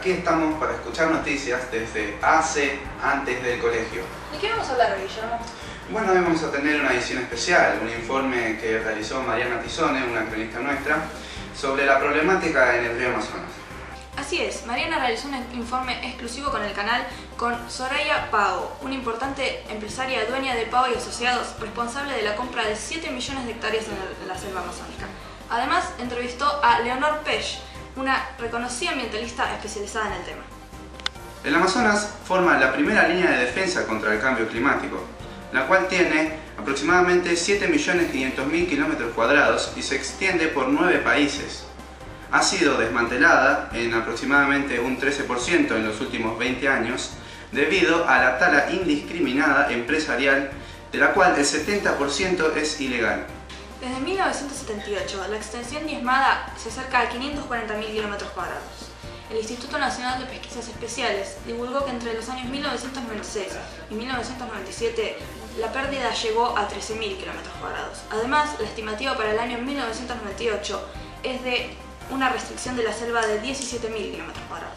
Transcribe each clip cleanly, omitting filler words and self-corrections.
Aquí estamos para escuchar noticias desde AC, antes del colegio. ¿De qué vamos a hablar hoy, Guillermo? Bueno, hoy vamos a tener una edición especial, un informe que realizó Mariana Tizone, una cronista nuestra, sobre la problemática en el río Amazonas. Así es, Mariana realizó un informe exclusivo con el canal con Soraya Pago, una importante empresaria dueña de Pago y Asociados, responsable de la compra de 7 millones de hectáreas en la selva amazónica. Además, entrevistó a Leonor Pech, una reconocida ambientalista especializada en el tema. El Amazonas forma la primera línea de defensa contra el cambio climático, la cual tiene aproximadamente 7.500.000 kilómetros cuadrados y se extiende por 9 países. Ha sido desmantelada en aproximadamente un 13% en los últimos 20 años debido a la tala indiscriminada empresarial, de la cual el 70% es ilegal. Desde 1978, la extensión diezmada se acerca a 540.000 kilómetros cuadrados. El Instituto Nacional de Pesquisas Especiales divulgó que entre los años 1996 y 1997 la pérdida llegó a 13.000 kilómetros cuadrados. Además, la estimativa para el año 1998 es de una restricción de la selva de 17.000 kilómetros cuadrados.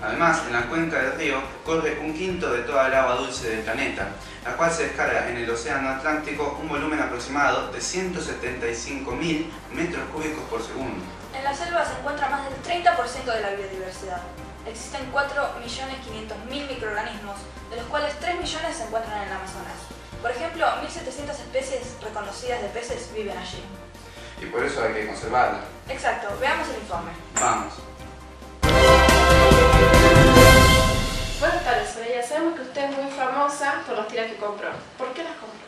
Además, en la cuenca del río corre un quinto de toda el agua dulce del planeta, la cual se descarga en el océano Atlántico un volumen aproximado de 175.000 metros cúbicos por segundo. En la selva se encuentra más del 30% de la biodiversidad. Existen 4.500.000 microorganismos, de los cuales 3 millones se encuentran en el Amazonas. Por ejemplo, 1.700 especies reconocidas de peces viven allí. Y por eso hay que conservarla. Exacto, veamos el informe. Vamos. Buenas tardes, Soraya. Sabemos que usted es muy famosa por las tiras que compró. ¿Por qué las compró?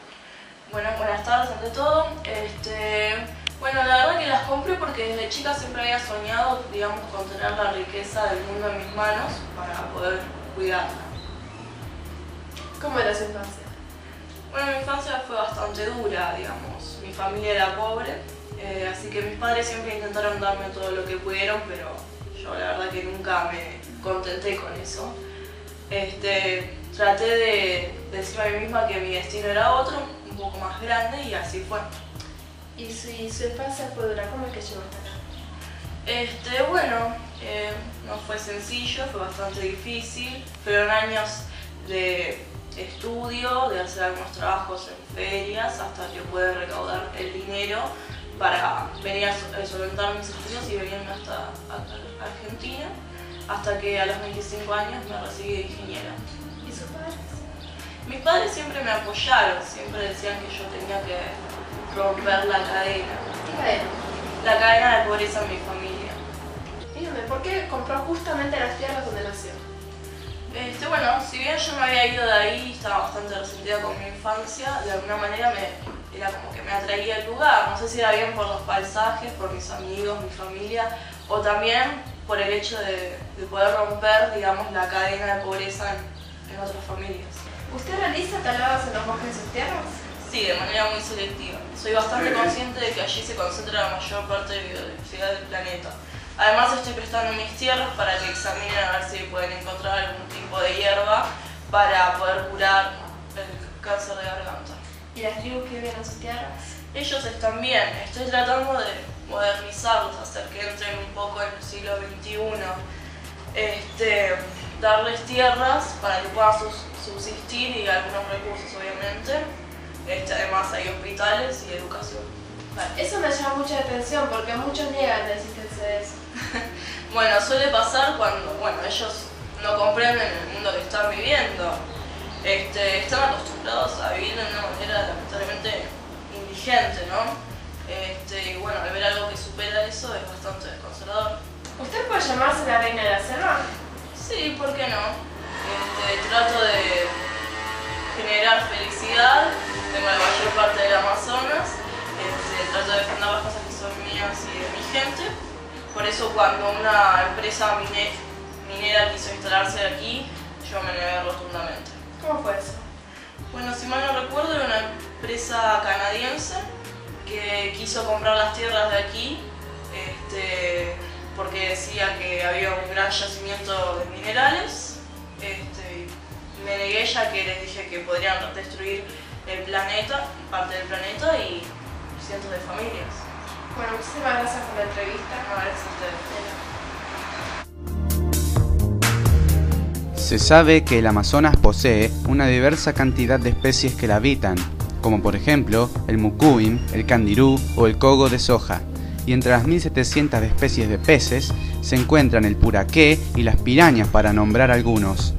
Bueno, buenas tardes ante todo. Bueno, la verdad que las compré porque desde chica siempre había soñado, digamos, con tener la riqueza del mundo en mis manos para poder cuidarla. ¿Cómo era su infancia? Bueno, mi infancia fue bastante dura, digamos. Mi familia era pobre, así que mis padres siempre intentaron darme todo lo que pudieron, pero yo la verdad que nunca me contenté con eso. Traté de decirme a mí misma que mi destino era otro, un poco más grande, y así fue. ¿Y si su infancia fue dura, cómo es que llegó hasta acá? Bueno, no fue sencillo, fue bastante difícil. Fueron años de estudio, de hacer algunos trabajos en ferias, hasta que pude recaudar el dinero para venir a solventar mis estudios y venirme hasta Argentina, hasta que a los 25 años me recibí de ingeniera. ¿Y sus padres? Mis padres siempre me apoyaron, siempre decían que yo tenía que romper la cadena. ¿Qué cadena? La cadena de pobreza en mi familia. Dígame, ¿por qué compró justamente las tierras donde nació? Bueno, si bien yo me había ido de ahí, estaba bastante resentida con mi infancia, de alguna manera era como que me atraía el lugar. No sé si era bien por los paisajes, por mis amigos, mi familia, o también por el hecho de poder romper, digamos, la cadena de pobreza en otras familias. ¿Usted realiza taladas en los bosques de sus tierras? Sí, de manera muy selectiva. Soy bastante consciente de que allí se concentra la mayor parte de la biodiversidad del planeta. Además, estoy prestando mis tierras para que examinen a ver si pueden encontrar algún tipo de hierba para poder curar el cáncer de garganta. ¿Y las tribus que viven en sus tierras? Ellos están bien. Estoy tratando de modernizarlos, hacer que entren un poco en el siglo XXI. Darles tierras para que puedan subsistir y algunos recursos, obviamente. Además, hay hospitales y educación. Vale. Eso me llama mucha atención porque muchos niegan la existencia de eso. Bueno, suele pasar cuando ellos no comprenden el mundo que están viviendo. Están acostumbrados a vivir de una manera lamentablemente indigente, ¿no? Y bueno, al ver algo que supera eso es bastante desconcertador. ¿Usted puede llamarse la reina de la selva? Sí, ¿por qué no? Trato de generar felicidad, tengo la mayor parte del Amazonas. Trato de defender las cosas que son mías y de mi gente. Por eso cuando una empresa minera quiso instalarse aquí, yo me negué rotundamente. ¿Cómo fue eso? Bueno, si mal no recuerdo, era una empresa canadiense que quiso comprar las tierras de aquí porque decía que había un gran yacimiento de minerales. Me negué, ya que les dije que podrían destruir el planeta, parte del planeta y cientos de familias. Bueno, muchísimas gracias por la entrevista. No, gracias a ustedes. Se sabe que el Amazonas posee una diversa cantidad de especies que la habitan, como por ejemplo el mucuim, el candirú o el cogo de soja, y entre las 1700 especies de peces se encuentran el puraqué y las pirañas, para nombrar algunos.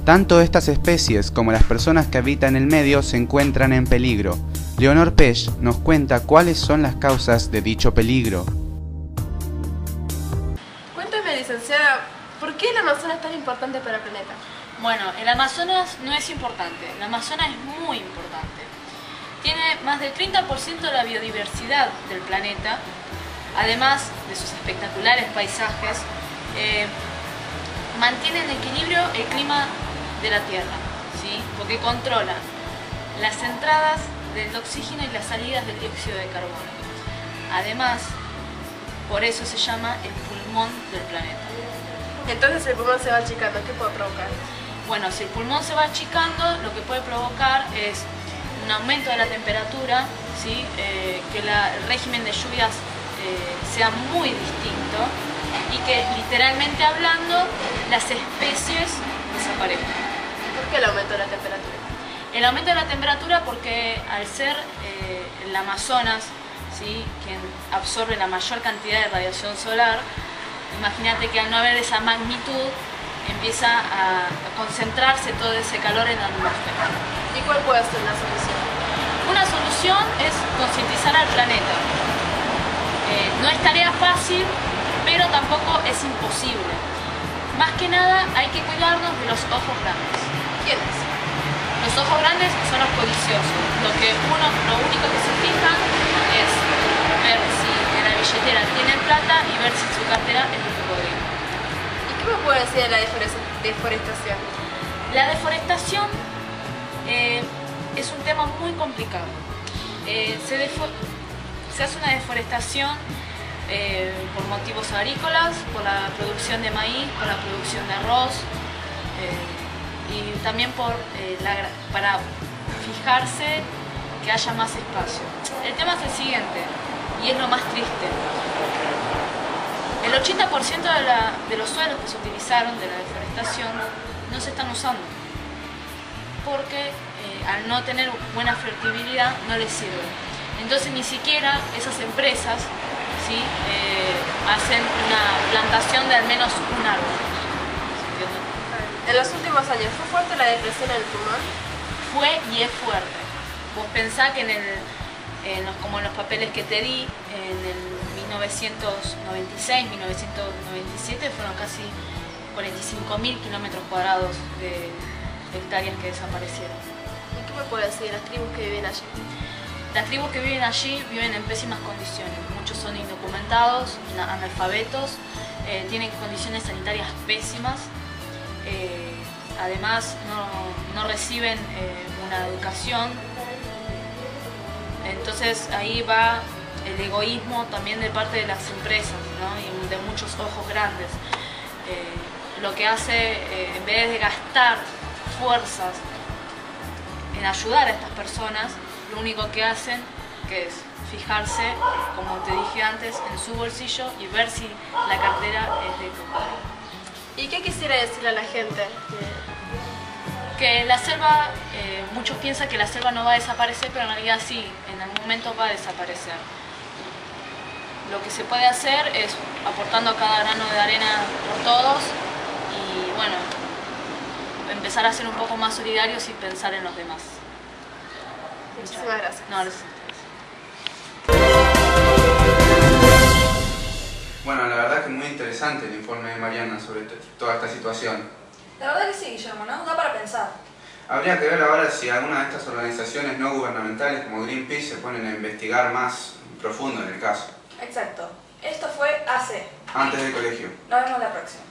Tanto estas especies como las personas que habitan el medio se encuentran en peligro. Leonor Pech nos cuenta cuáles son las causas de dicho peligro. Cuéntame, licenciada, ¿por qué el Amazonas es tan importante para el planeta? Bueno, el Amazonas no es importante, el Amazonas es muy importante. Tiene más del 30% de la biodiversidad del planeta, además de sus espectaculares paisajes, mantiene en equilibrio el clima de la Tierra, ¿sí? Porque controla las entradas del oxígeno y las salidas del dióxido de carbono. Además, por eso se llama el pulmón del planeta. Entonces el pulmón se va achicando, ¿qué puede provocar? Bueno, si el pulmón se va achicando, lo que puede provocar es un aumento de la temperatura, ¿sí? Que el régimen de lluvias sea muy distinto y que, literalmente hablando, las especies desaparezcan. ¿Por qué el aumento de la temperatura? El aumento de la temperatura porque al ser el Amazonas, ¿sí?, quien absorbe la mayor cantidad de radiación solar, imagínate que al no haber esa magnitud empieza a concentrarse todo ese calor en la atmósfera. ¿Y cuál puede ser la solución? Una solución es concientizar al planeta. No es tarea fácil, pero tampoco es imposible. Más que nada hay que cuidarnos de los ojos grandes. ¿Quiénes? Los ojos grandes son los codiciosos. Lo único que se fijan es ver si en la billetera tienen plata y ver si su cartera es de cocodrilo. ¿Y qué me puede decir de la deforestación? La deforestación es un tema muy complicado. Se hace una deforestación por motivos agrícolas, por la producción de maíz, por la producción de arroz y también para fijarse que haya más espacio. El tema es el siguiente, y es lo más triste. El 80% de los suelos que se utilizaron de la deforestación no se están usando, porque al no tener buena fertilidad no les sirve. Entonces ni siquiera esas empresas, ¿sí?, hacen una plantación de al menos un árbol. En los últimos años, ¿fue fuerte la depresión en el pulmón? Fue y es fuerte. Vos pensás que como en los papeles que te di, en el 1996, 1997 fueron casi 45.000 kilómetros cuadrados de hectáreas que desaparecieron. ¿Y qué me puede decir de las tribus que viven allí? Las tribus que viven allí viven en pésimas condiciones. Muchos son indocumentados, analfabetos, tienen condiciones sanitarias pésimas. Además no reciben una educación. Entonces ahí va el egoísmo también de parte de las empresas, ¿no?, y de muchos ojos grandes. Lo que hace, en vez de gastar fuerzas en ayudar a estas personas, lo único que hacen que es fijarse, como te dije antes, en su bolsillo y ver si la cartera es de cocodrilo. ¿Y qué quisiera decirle a la gente? Que la selva, muchos piensan que la selva no va a desaparecer, pero en realidad sí, en algún momento va a desaparecer. Lo que se puede hacer es aportando cada grano de arena por todos y, bueno, empezar a ser un poco más solidarios y pensar en los demás. Muchísimas gracias. No, gracias. Bueno, la verdad que es muy interesante el informe de Mariana sobre toda esta situación. La verdad que sí, Guillermo, ¿no? Da para pensar. Habría que ver ahora si alguna de estas organizaciones no gubernamentales como Greenpeace se ponen a investigar más profundo en el caso. Exacto. Esto fue AC. Antes del colegio. Nos vemos la próxima.